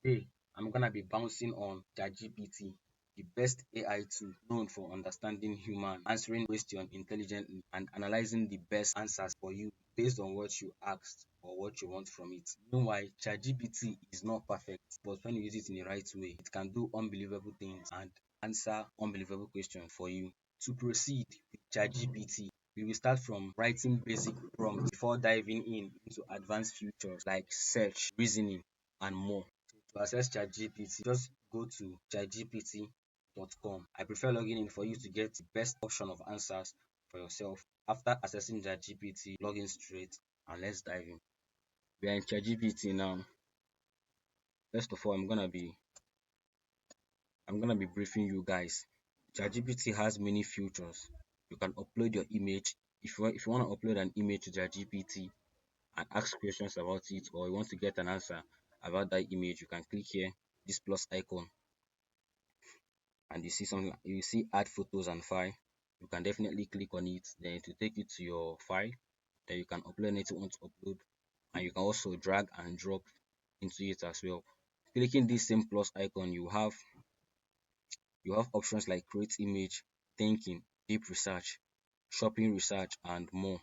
Today, I'm gonna be bouncing on ChatGPT, the best AI tool known for understanding human, answering questions intelligently, and analyzing the best answers for you based on what you asked or what you want from it. Meanwhile, ChatGPT is not perfect, but when you use it in the right way, it can do unbelievable things and answer unbelievable questions for you. To proceed with ChatGPT, we will start from writing basic prompts before diving into advanced features like search, reasoning, and more. To access ChatGPT, just go to chatgpt.com. I prefer logging in for you to get the best option of answers for yourself. After accessing ChatGPT, log in straight and let's dive in. We are in ChatGPT now. First of all, I'm gonna be briefing you guys. ChatGPT has many features. You can upload your image. If you want to upload an image to ChatGPT and ask questions about it, or you want to get an answer about that image, you can click here, this plus icon, and you see something. You see add photos and file. You can definitely click on it. Then it will take you to your file. Then you can upload anything you want to upload, and you can also drag and drop into it as well. Clicking this same plus icon, you have options like create image, thinking, deep research, shopping research, and more.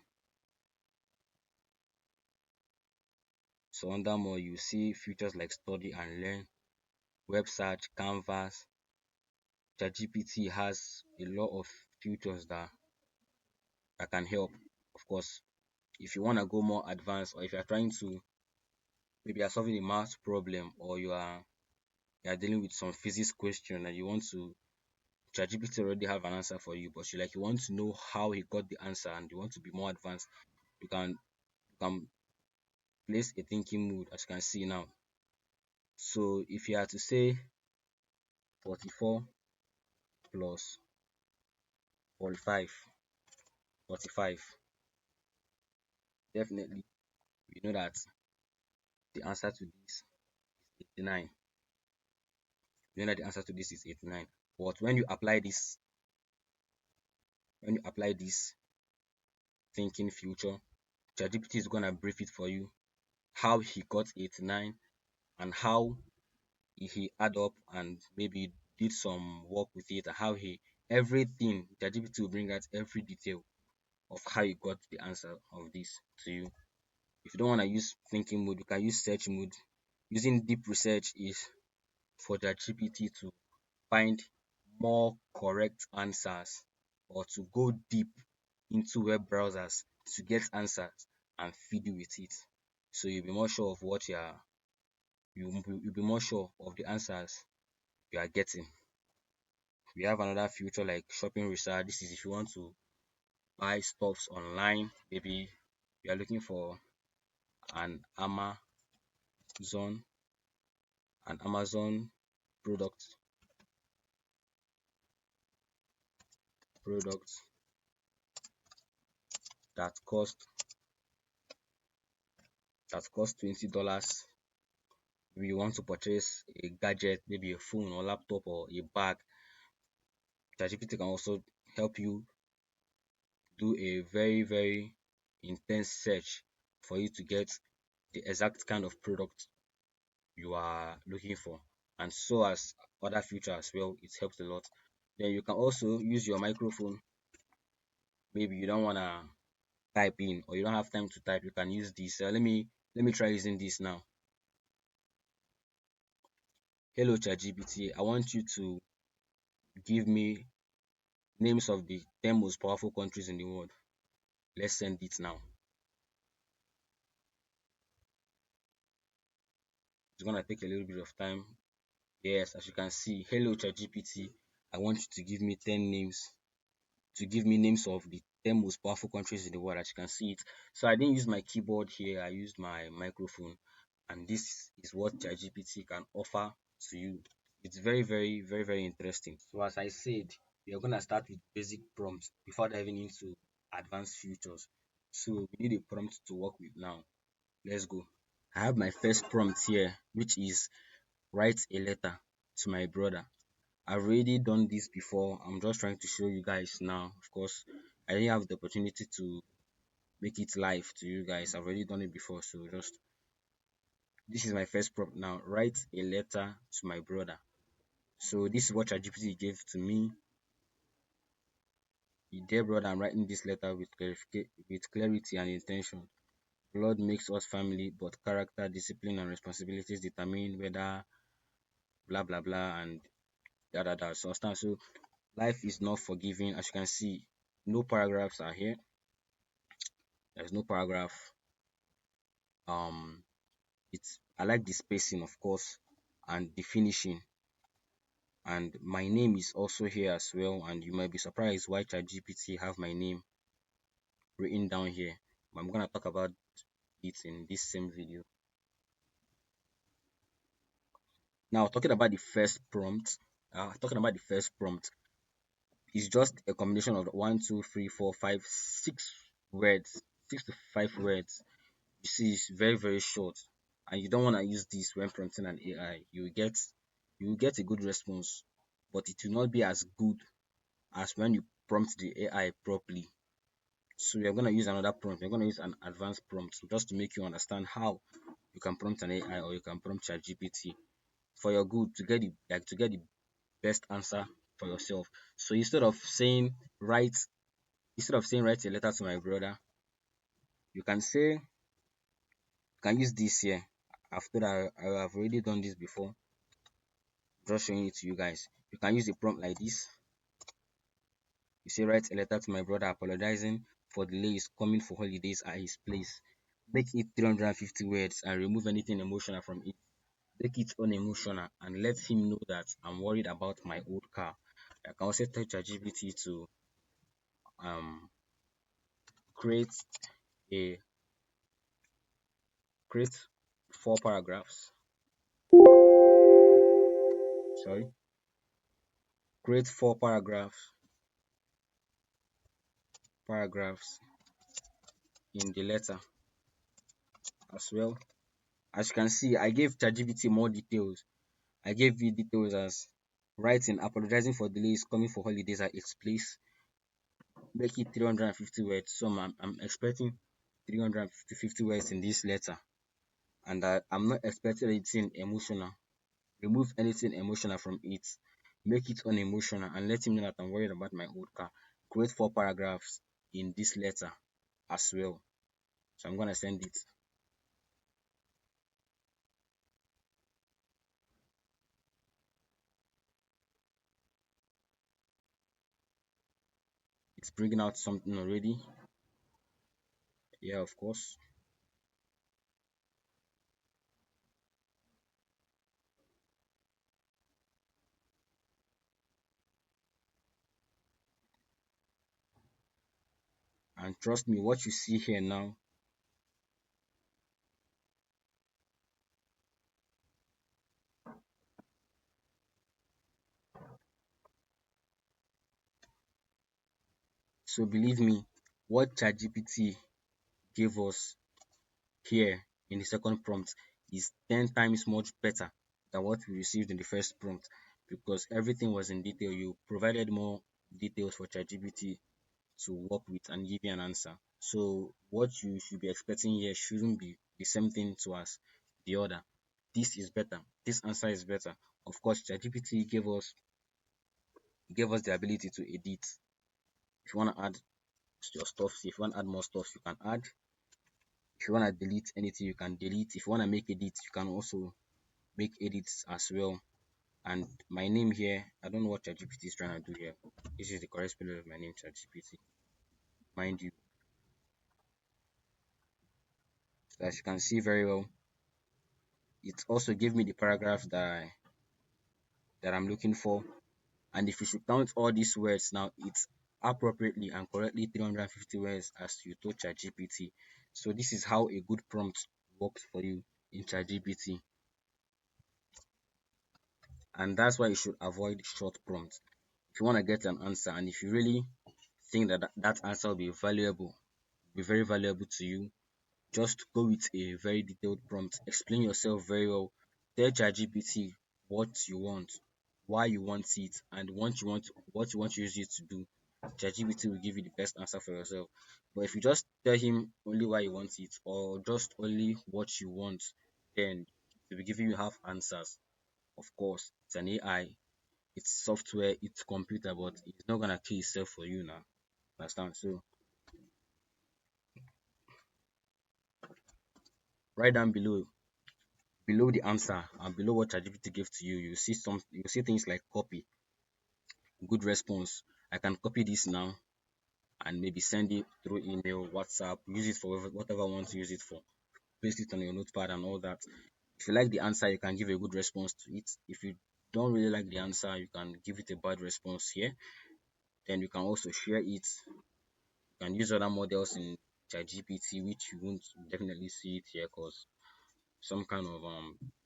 So under more, you see features like study and learn, web search, canvas. ChatGPT has a lot of features that can help. Of course, if you want to go more advanced, or if you're trying to, maybe you're solving a math problem, or you are dealing with some physics question and you want to, ChatGPT already have an answer for you, but you want to know how he got the answer and you want to be more advanced, you can place a thinking mode, as you can see now. So if you are to say 44 plus 45, 45, definitely we know that the answer to this is 89. We know that the answer to this is 89. But when you apply this thinking future, ChatGPT is gonna brief it for you how he got 89 and how he add up and maybe did some work with it and how he everything. ChatGPT will bring out every detail of how you got the answer of this to you. If you don't want to use thinking mode, you can use search mode. Using deep research is for ChatGPT to find more correct answers or to go deep into web browsers to get answers and feed you with it. So you'll be more sure of what you'll be more sure of the answers you are getting. We have another feature like shopping research. This is if you want to buy stuffs online. Maybe you are looking for an Amazon product product that cost $20. Maybe you want to purchase a gadget, maybe a phone or laptop or a bag. ChatGPT can also help you do a very, very intense search for you to get the exact kind of product you are looking for. And so as other features as well, it helps a lot. Then you can also use your microphone. Maybe you don't wanna type in or you don't have time to type, you can use this. Let me try using this now. Hello ChatGPT, I want you to give me names of the 10 most powerful countries in the world. Let's send it now. It's gonna take a little bit of time. Yes, as you can see, hello ChatGPT, I want you to give me 10 names, to give me names of the 10 most powerful countries in the world. As you can see it, so I didn't use my keyboard here, I used my microphone, and this is what ChatGPT can offer to you. It's very, very, very, very interesting. So as I said, we are gonna start with basic prompts before diving into advanced features. So we need a prompt to work with now. Let's go. I have my first prompt here, which is write a letter to my brother. I've already done this before. I'm just trying to show you guys now. Of course, I didn't have the opportunity to make it live to you guys. I've already done it before, so just This is my first prompt now. Write a letter to my brother. So this is what ChatGPT gave to me. Dear brother, I'm writing this letter with with clarity and intention. Blood makes us family, but character, discipline, and responsibilities determine whether blah blah blah and da da da. So understand. So life is not forgiving. As you can see, no paragraphs are here. There's no paragraph. Um, it's I like the spacing, of course, and the finishing. And my name is also here as well. And you might be surprised why ChatGPT have my name written down here. I'm gonna talk about it in this same video. Now, talking about the first prompt is just a combination of one, two, three, four, five, six words, 6 to 5 words. You see, it's very, very short, and you don't want to use this when prompting an AI. You will get a good response, but it will not be as good as when you prompt the AI properly. So you're gonna use another prompt. You're gonna use an advanced prompt just to make you understand how you can prompt an AI or you can prompt ChatGPT for your good to get the best answer for yourself. So instead of saying write a letter to my brother, you can say you can use this here. After I have already done this before, just showing it to you guys. You can use a prompt like this. You say write a letter to my brother apologizing for delays coming for holidays at his place. Make it 350 words and remove anything emotional from it. Make it unemotional and let him know that I'm worried about my old car. I can also tell ChatGPT to um create a create 4 paragraphs. Sorry, create 4 paragraphs in the letter as well. As you can see, I gave ChatGPT more details. I gave you details as writing, apologizing for delays coming for holidays at its place. Make it 350 words. So I'm expecting 350 words in this letter, and I'm not expecting anything emotional. Remove anything emotional from it. Make it unemotional and let him know that I'm worried about my old car. Create 4 paragraphs in this letter as well. So I'm gonna send it. It's bringing out something already. Yeah, of course. And trust me, what you see here now. So believe me, what ChatGPT gave us here in the second prompt is 10 times much better than what we received in the first prompt because everything was in detail. You provided more details for ChatGPT to work with and give you an answer. So what you should be expecting here shouldn't be the same thing to us the other. This is better. This answer is better. Of course, ChatGPT gave us the ability to edit. If you want to add your stuff, if you want to add more stuff, you can add. If you want to delete anything, you can delete. If you want to make edits, you can also make edits as well. And my name here, I don't know what ChatGPT is trying to do here. This is the correct spelling of my name, ChatGPT. Mind you, so as you can see very well, it also gave me the paragraph that I'm looking for. And if you should count all these words now, it's appropriately and correctly 350 words as you told ChatGPT. So this is how a good prompt works for you in ChatGPT. And that's why you should avoid short prompts. If you want to get an answer and if you really think that that answer will be very valuable to you, just go with a very detailed prompt. Explain yourself very well. Tell ChatGPT what you want, why you want it, and what you want to use it to do. ChatGPT will give you the best answer for yourself. But if you just tell him only why you want it or just only what you want, then To be giving you half answers. Of course, it's an AI, it's software, it's computer, but it's not gonna kill itself for you now. Understand? So right down below the answer and below what ChatGPT gave to you, you see things like copy, good response. I can copy this now and maybe send it through email, WhatsApp, use it for whatever I want to use it for. Paste it on your notepad and all that. If you like the answer, you can give a good response to it. If you don't really like the answer, you can give it a bad response here. Then you can also share it. You can use other models in ChatGPT, which you won't definitely see it here because some kind of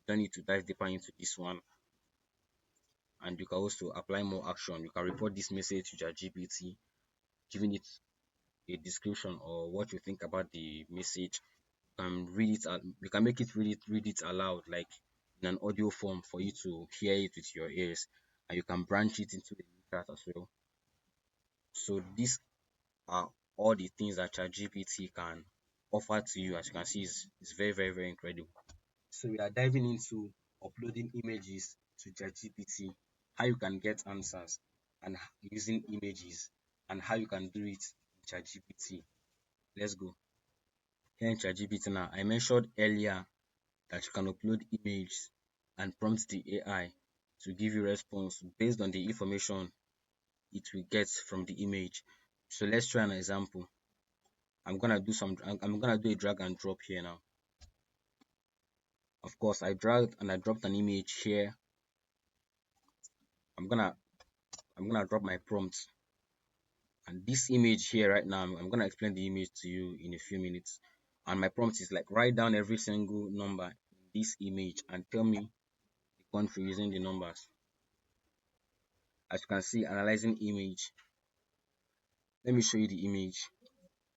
don't need to dive deeper into this one. And you can also apply more action. You can report this message to ChatGPT, giving it a description or what you think about the message. You can read it. You can make it read it aloud, like in an audio form for you to hear it with your ears, and you can branch it into the chat as well. So these are all the things that ChatGPT can offer to you. As you can see, it's very, very, very incredible. So we are diving into uploading images to ChatGPT, how you can get answers, and using images, and how you can do it in ChatGPT. Let's go. Here in ChatGPT now, I mentioned earlier that you can upload images and prompt the AI to give you response based on the information it will get from the image. So let's try an example. I'm gonna do a drag and drop here now. Of course, I dragged and I dropped an image here. I'm gonna I'm gonna drop my prompt, and this image here right now, I'm gonna explain the image to you in a few minutes. And my prompt is like write down every single number in this image and tell me the country using the numbers. As you can see, analyzing image. Let me show you the image.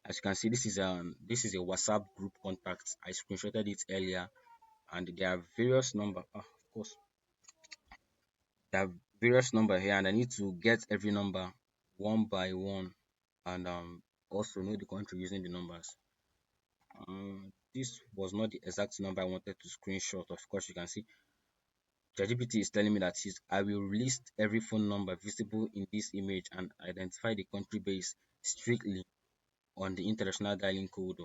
As you can see, this is a WhatsApp group contact. I screenshotted it earlier, and there are various number. Of course, there are various number here, and I need to get every number one by one, and also know the country using the numbers. This was not the exact number I wanted to screenshot. Of course, you can see ChatGPT is telling me that I will list every phone number visible in this image and identify the country based strictly on the international dialing code.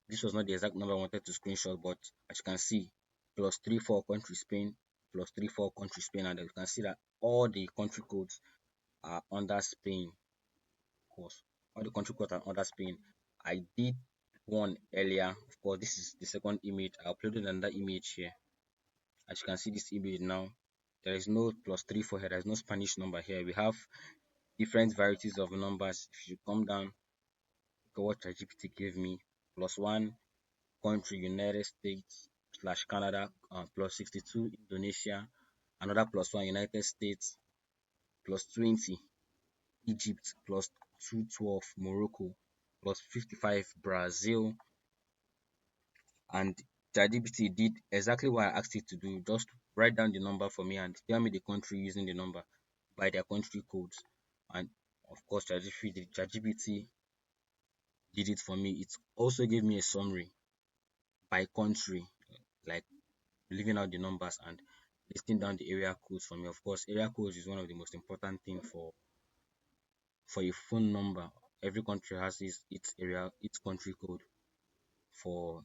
This was not the exact number I wanted to screenshot, but as you can see, +34 country Spain, +34 country Spain, and you can see that all the country codes are under Spain. Of course, all the country codes are under Spain. I did one earlier. Of course, this is the second image. I uploaded another image here. As you can see this image now, there is no +34 here. There is no Spanish number here. We have different varieties of numbers. If you come down, look at what ChatGPT gave me. +1 country United States slash Canada, +62 Indonesia, another +1 United States, +20 Egypt, +212 Morocco, +55 Brazil, and ChatGPT did exactly what I asked it to do. Just write down the number for me and tell me the country using the number by their country codes. And of course, ChatGPT did it for me. It also gave me a summary by country, like leaving out the numbers and listing down the area codes for me. Of course, area codes is one of the most important thing for a phone number. Every country has its country code for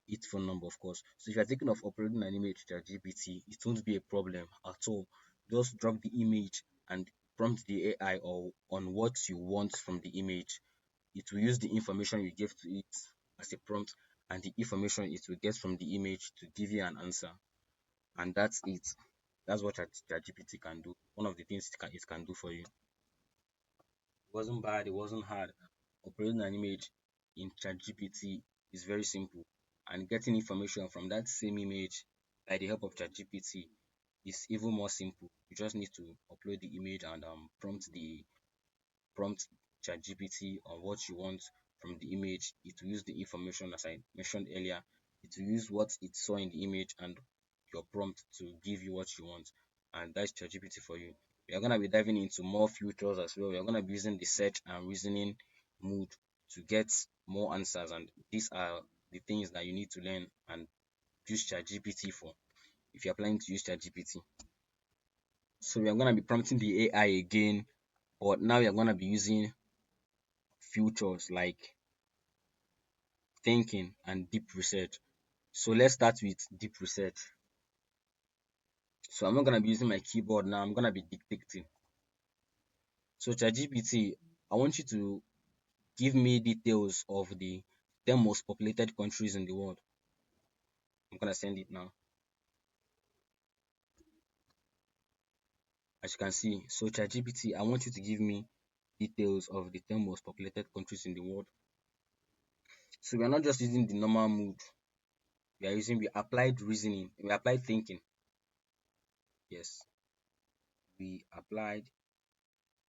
its phone number, of course. So if you're thinking of uploading an image to ChatGPT, it won't be a problem at all. Just drop the image and prompt the AI or on what you want from the image. It will use the information you gave to it as a prompt and the information it will get from the image to give you an answer. And that's it. That's what ChatGPT can do. One of the things it can do for you. It wasn't bad, it wasn't hard. Uploading an image in ChatGPT is very simple, and getting information from that same image by the help of ChatGPT is even more simple. You just need to upload the image and prompt ChatGPT on what you want from the image. It will use the information as I mentioned earlier. It will use what it saw in the image and your prompt to give you what you want. And that's ChatGPT for you. We are going to be diving into more features as well. We are going to be using the search and reasoning mode to get more answers. And these are the things that you need to learn and use ChatGPT for if you're planning to use ChatGPT. So we are gonna be prompting the AI again, but now we are gonna be using features like thinking and deep research. So let's start with deep research. So I'm not gonna be using my keyboard now, I'm gonna be dictating. So ChatGPT, I want you to give me details of the 10 most populated countries in the world. I'm gonna send it now. As you can see, so ChatGPT, I want you to give me details of the 10 most populated countries in the world. So we are not just using the normal mood, we applied reasoning, we applied thinking. Yes, we applied,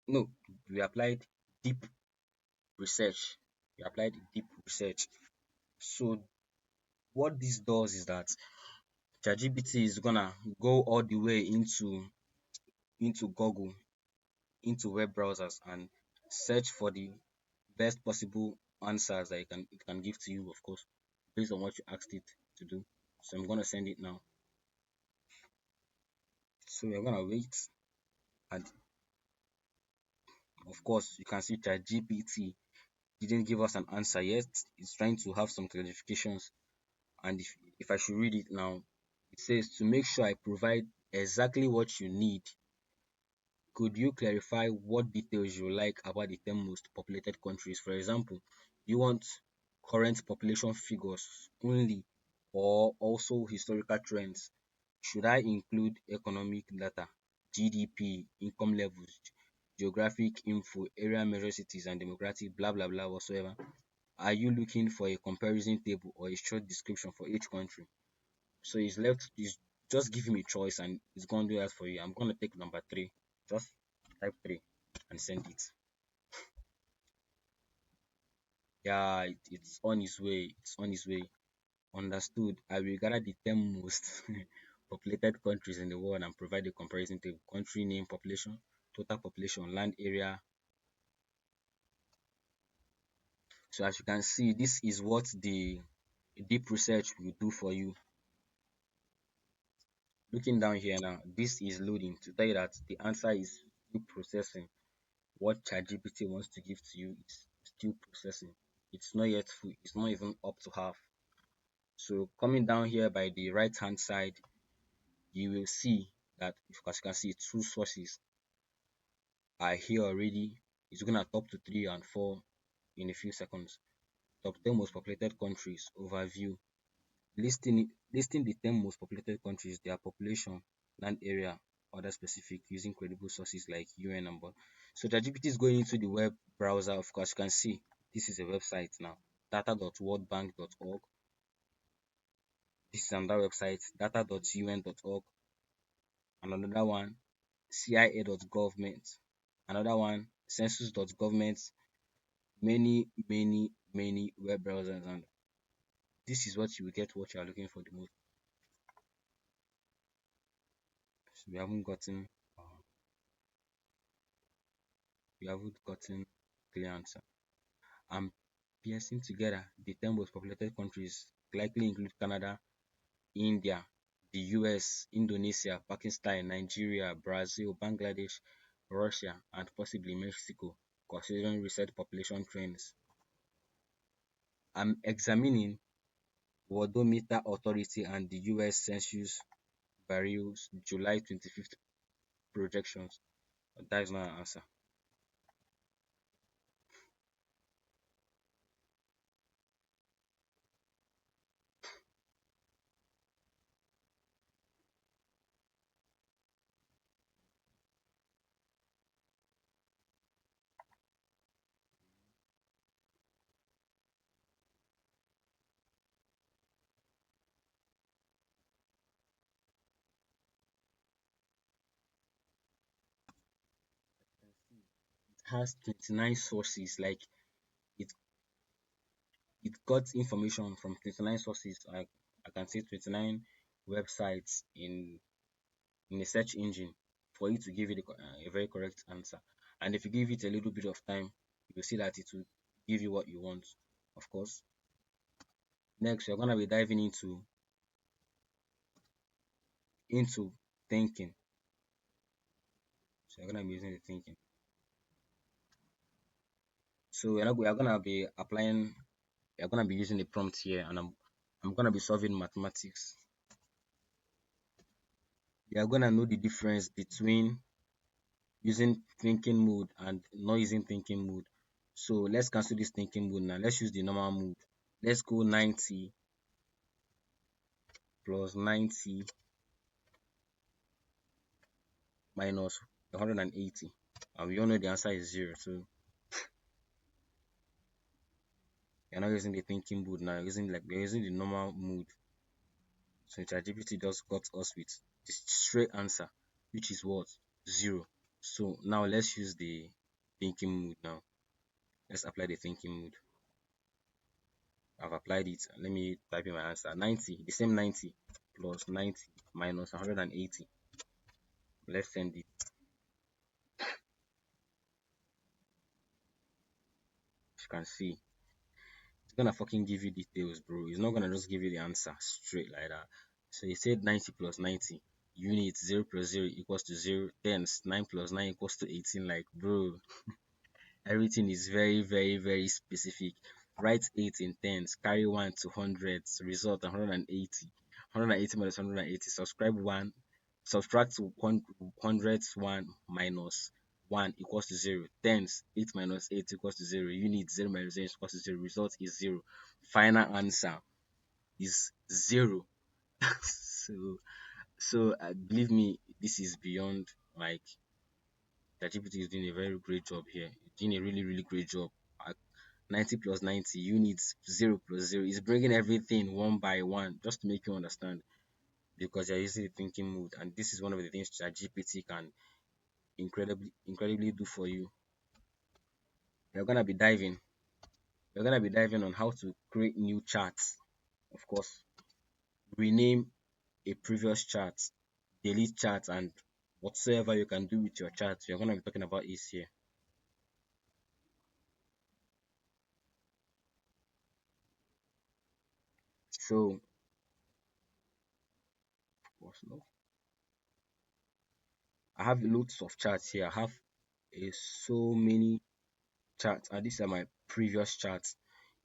no, we applied deep research. We applied deep research. So what this does is that ChatGPT is gonna go all the way into Google, into web browsers, and search for the best possible answers that it can give to you, of course, based on what you asked it to do. So I'm gonna send it now. So we're gonna wait, and of course you can see ChatGPT didn't give us an answer yet. It's trying to have some clarifications, and if I should read it now, it says to make sure I provide exactly what you need. Could you clarify what details you like about the 10 most populated countries? For example, you want current population figures only or also historical trends? Should I include economic data, GDP, income levels, geographic info, area major cities and demographic, blah blah blah whatsoever? Are you looking for a comparison table or a short description for each country? So it's just giving me choice and it's gonna do that for you. I'm gonna take number three. Just type three and send it. Yeah, it's on its way. It's on its way. Understood. I will gather the 10 most populated countries in the world and provide a comparison table. Country name, population, total population, land area. So as you can see, this is what the deep research will do for you. Looking down here now, this is loading to tell you that the answer is still processing. What ChatGPT wants to give to you is still processing. It's not yet full. It's not even up to half. So coming down here by the right hand side, you will see that, as you can see, two sources are here already. It's gonna top to 3 and 4 in a few seconds. Top 10 most populated countries overview. Listing the 10 most populated countries, their population, land area, other specific using credible sources like UN number. So ChatGPT is going into the web browser. Of course, you can see this is a website now, data.worldbank.org. This is another website, data.un.org, and another one, cia.government, another one, census.government, many web browsers, and this is what you will get what you are looking for the most. So we haven't gotten clear answer. I'm piecing together the 10 most populated countries likely include Canada, India, the US, Indonesia, Pakistan, Nigeria, Brazil, Bangladesh, Russia, and possibly Mexico, considering recent population trends. I'm examining Worldometer Authority and the US Census Bureau's July 25th projections. That is not an answer. It has 29 sources, like it it got information from 29 sources. I can say 29 websites in a search engine for you to give it a very correct answer. And if you give it a little bit of time, you will see that it will give you what you want, of course. Next, we're going to be diving into into thinking. So you're gonna be using the thinking. So we're gonna be applying. You're gonna be using the prompt here, and I'm gonna be solving mathematics. You're gonna know the difference between using thinking mode and not using thinking mode. So let's cancel this thinking mode now. Let's use the normal mode. Let's go 90 plus 90 minus 180. And we all know the answer is 0. So you're not using the thinking mode now. You're using like we're using the normal mode. So ChatGPT just got us with the straight answer, which is what? 0. So now let's use the thinking mode now. Let's apply the thinking mode. I've applied it. Let me type in my answer. 90, the same 90 plus 90 minus 180. Let's send it. As you can see, it's gonna fucking give you details, bro. It's not gonna just give you the answer straight like that. So it said 90 plus 90 units 0 plus 0 equals to 0, tens 9 plus 9 equals to 18. Like, bro, everything is very, very, very specific. Write 8 in tens, carry 1 to hundreds, result 180. 180 minus 180, subtract hundreds 1 minus 1 equals to 0. Tens, 8 minus 8 equals to 0. Units, 0 minus 0 equals to 0. Result is 0. Final answer is 0. so, believe me, this is beyond like ChatGPT is doing a very great job here. Doing a really, really great job. 90 plus 90 units 0 plus 0 is bringing everything one by one just to make you understand because you're using the thinking mode, and this is one of the things ChatGPT can incredibly do for you. You're gonna be diving on how to create new charts, of course, rename a previous chart, delete charts, and whatsoever you can do with your charts. We're gonna be talking about is here. So, what's no? I have loads of charts here. I have so many charts, and these are my previous charts.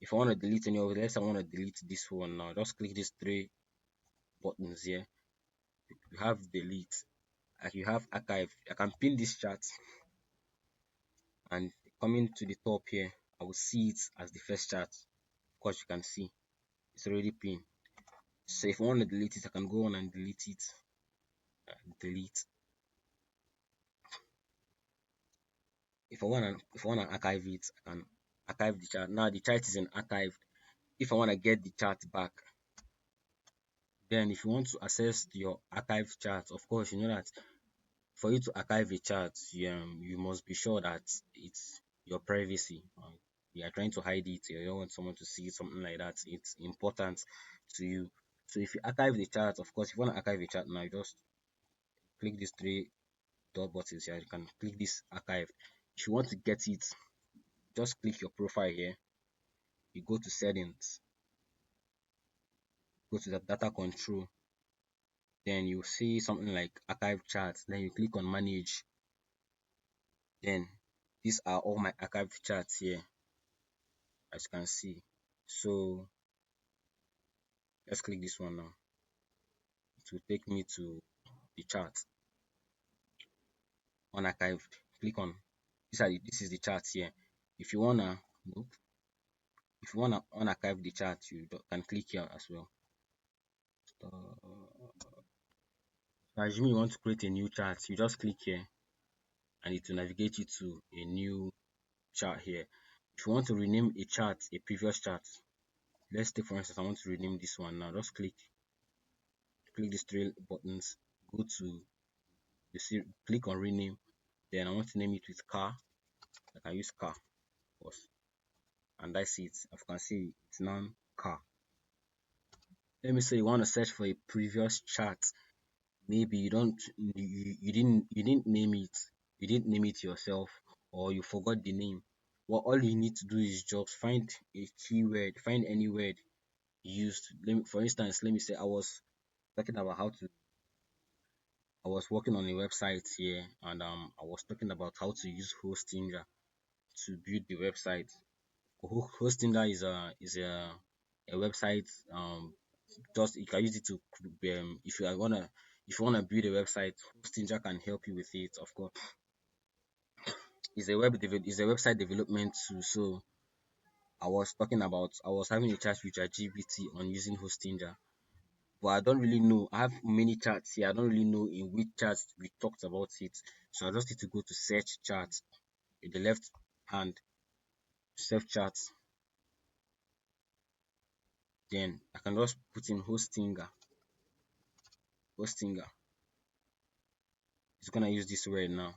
If I want to delete any of it, let's say I want to delete this one now. Just click these three buttons here. You have delete, and you have archive. I can pin this chart, and coming to the top here, I will see it as the first chart. Of course, you can see it's already pinned. So if I want to delete it, I can go on and delete it. Delete. If I wanna archive it, I can archive the chart. Now the chart is in archived. If I wanna get the chart back, then if you want to access your archive chart, of course you know that for you to archive a chart, you must be sure that it's your privacy. You are trying to hide it, you don't want someone to see something like that. It's important to you. So if you archive the chart, of course, if you want to archive a chart now, you just click these three dot buttons here. You can click this archive. If you want to get it, just click your profile here. You go to settings, go to the data control. Then you see something like archive charts. Then you click on manage. Then these are all my archived charts here, as you can see. So let's click this one now. It will take me to the chart unarchived. Click on this is the chart here. If you wanna look, if you wanna unarchive the chart, you can click here as well. So assuming you want to create a new chart, you just click here and it will navigate you to a new chart here. If you want to rename a chart, a previous chart, let's take for instance I want to rename this one now. Just click these three buttons, go to you see click on rename. Then I want to name it with car. I can use car, of course, and that's it. As you can see, it's now car. Let me say you want to search for a previous chart. Maybe you didn't name it, yourself, or you forgot the name. Well, all you need to do is just find a keyword, find any word used. For instance, let me say I was talking about how to I was working on a website here, and I was talking about how to use Hostinger to build the website. Hostinger is a website. Just you can use it to if you wanna build a website, Hostinger can help you with it. Of course, it's a website development tool. So I was having a chat with ChatGPT on using Hostinger, but I don't really know. I have many chats here. I don't really know in which chats we talked about it. So I just need to go to search chat in the left hand, search chat. Then I can just put in Hostinger. Hostinger. It's gonna use this word now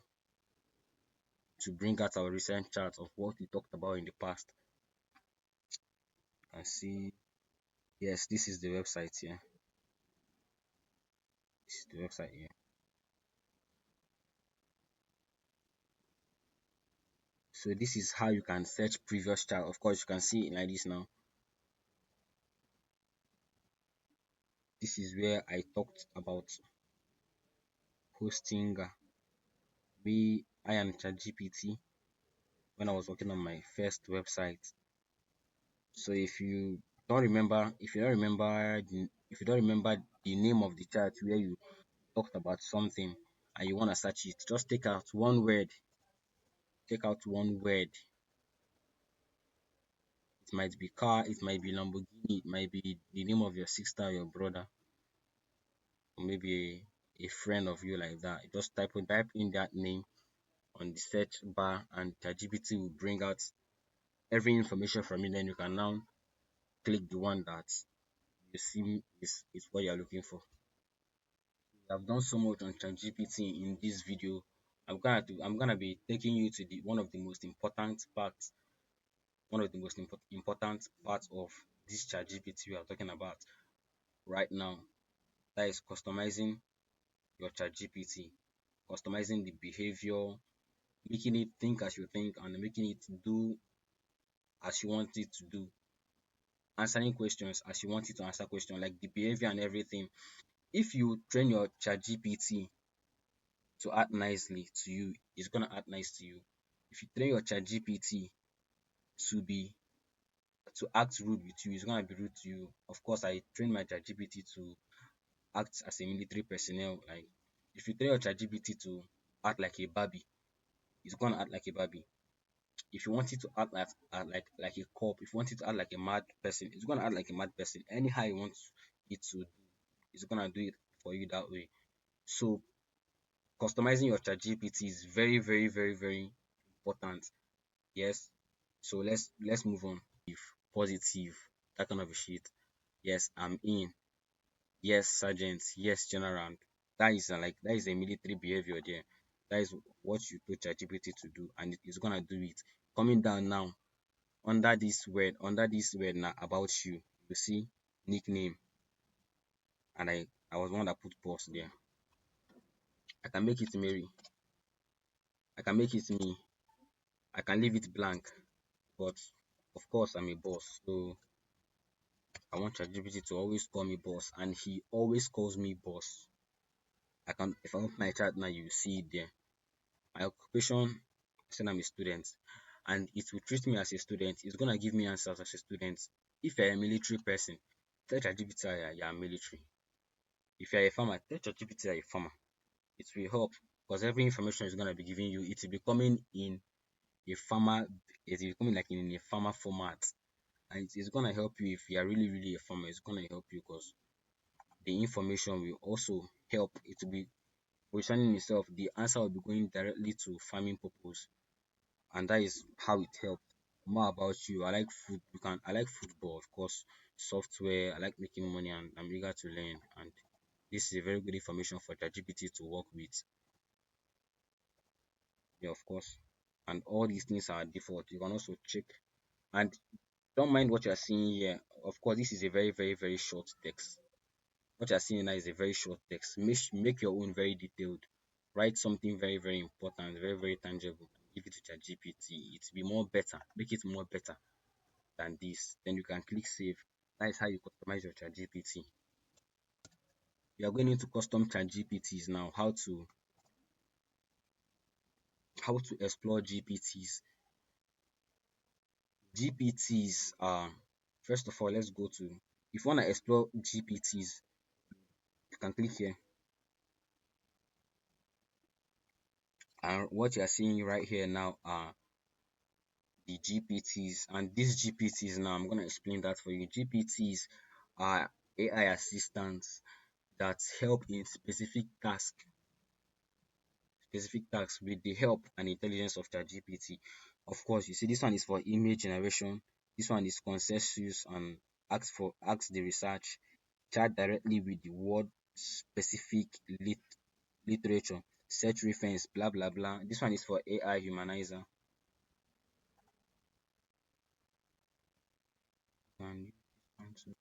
to bring out our recent chart of what we talked about in the past. You can see, yes, this is the website here. This is the website here. So this is how you can search previous chart. Of course, you can see it like this now. This is where I talked about Hostinger. I and ChatGPT when I was working on my first website. So if you don't remember the name of the chart where you talked about something and you want to search it, just take out one word. Take out one word. It might be car, it might be Lamborghini, it might be the name of your sister, your brother, or maybe a friend of you like that. You just type in that name on the search bar, and ChatGPT will bring out every information from it. Then you can now click the one that you see is what you're looking for. I've done so much on ChatGPT in this video. I'm gonna be taking you to the one of the most important parts of this ChatGPT we are talking about right now. That is customizing your ChatGPT, customizing the behavior, making it think as you think, and making it do as you want it to do, answering questions as you want it to answer questions, like the behavior and everything. If you train your ChatGPT to act nicely to you, it's gonna act nice to you. If you train your ChatGPT to be to act rude with you, it's gonna be rude to you. Of course, I train my ChatGPT to act as a military personnel. Like if you train your ChatGPT to act like a Barbie, it's gonna act like a Barbie. If you want it to act like a cop, if you want it to act like a mad person, it's gonna act like a mad person. Anyhow you want it to do, it's gonna do it for you that way. So customizing your ChatGPT is very, very, very, very important. Yes. So let's move on. If positive, that kind of a shit. Yes, I'm in. Yes, sergeant. Yes, general. That is a military behavior there. That is what you put ChatGPT to do, and it's gonna do it. Coming down now under this word now about you. You see nickname, and I was one that put boss there. I can make it Mary. I can make it me. I can leave it blank, but of course I'm a boss, so I want ChatGPT to always call me boss, and he always calls me boss. If I open my chat now, you see it there. My occupation, I said I'm a student, and it will treat me as a student. It's gonna give me answers as a student. If you're a military person, tell ChatGPT you're military. If you're a farmer, tell ChatGPT you're a farmer. It will help because every information is gonna be giving you. It will be coming in a farmer. It will be coming like in a farmer format, and it is gonna help you if you are really really a farmer. It's gonna help you because the information will also help. It will be positioning itself. The answer will be going directly to farming purpose, and that is how it helps. More about you. I like food. I like football, of course, software. I like making money, and I'm eager to learn. And this is a very good information for ChatGPT to work with. Yeah, of course. And all these things are default. You can also check. And don't mind what you are seeing here. Of course, this is a very, very, very short text. What you are seeing now is a very short text. Make your own very detailed. Write something very, very important, very, very tangible. Give it to ChatGPT. It will be more better. Make it more better than this. Then you can click save. That is how you customize your ChatGPT. We are going into custom chat GPTs now. How to explore GPTs. GPTs are, first of all, let's go to, if you want to explore GPTs, you can click here, and what you are seeing right here now are the GPTs. And these GPTs, now I'm going to explain that for you. GPTs are AI assistants that help in specific tasks with the help and intelligence of ChatGPT. Of course, you see this one is for image generation. This one is consensus and ask the research. Chat directly with the word specific literature. Search reference, blah blah blah. This one is for AI humanizer. And use this one to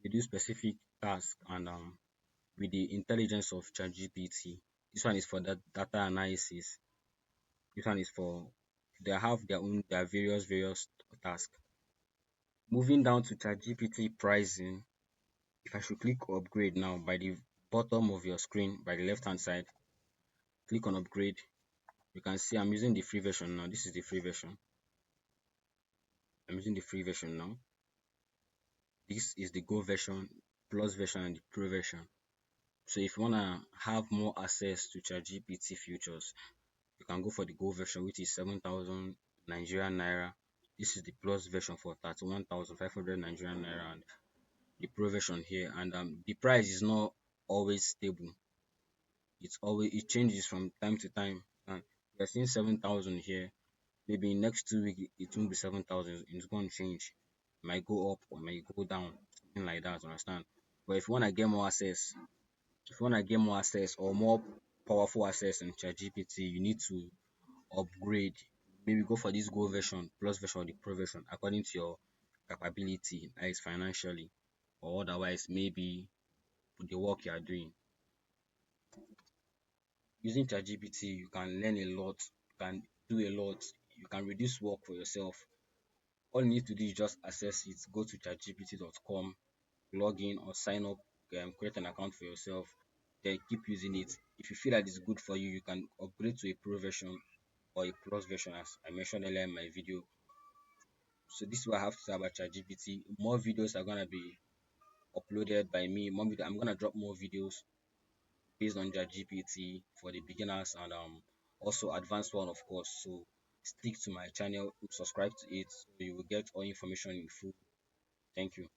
reduce specific task and with the intelligence of ChatGPT. This one is for that data analysis. This one is for, they have their various tasks. Moving down to ChatGPT pricing, if I should click upgrade now by the bottom of your screen by the left hand side, click on upgrade. You can see I'm using the free version now. This is the free version. I'm using the free version now. This is the Go version, Plus version, and the Pro version. So if you wanna have more access to ChatGPT features, you can go for the Go version, which is 7,000 Nigerian naira. This is the Plus version for 31,500 Nigerian naira, and the Pro version here. And the price is not always stable. It changes from time to time. And you're seeing 7,000 here. Maybe next 2 weeks it won't be 7,000. It's going to change. It might go up or it might go down, something like that. Understand? But if you want to get more access, or more powerful access in ChatGPT, you need to upgrade. Maybe go for this Go version, Plus version, or the Pro version, according to your capability, that is financially, or otherwise maybe with the work you are doing. Using ChatGPT, you can learn a lot, you can do a lot, you can reduce work for yourself. All you need to do is just access it, go to chatgpt.com, log in or sign up, create an account for yourself, then keep using it. If you feel that it's good for you, you can upgrade to a Pro version or a Plus version, as I mentioned earlier in my video. So this is what I have to say about ChatGPT. More videos are gonna be uploaded by me. I'm gonna drop more videos based on ChatGPT for the beginners, and also advanced one, of course. So stick to my channel, subscribe to it, so you will get all information in full. Thank you.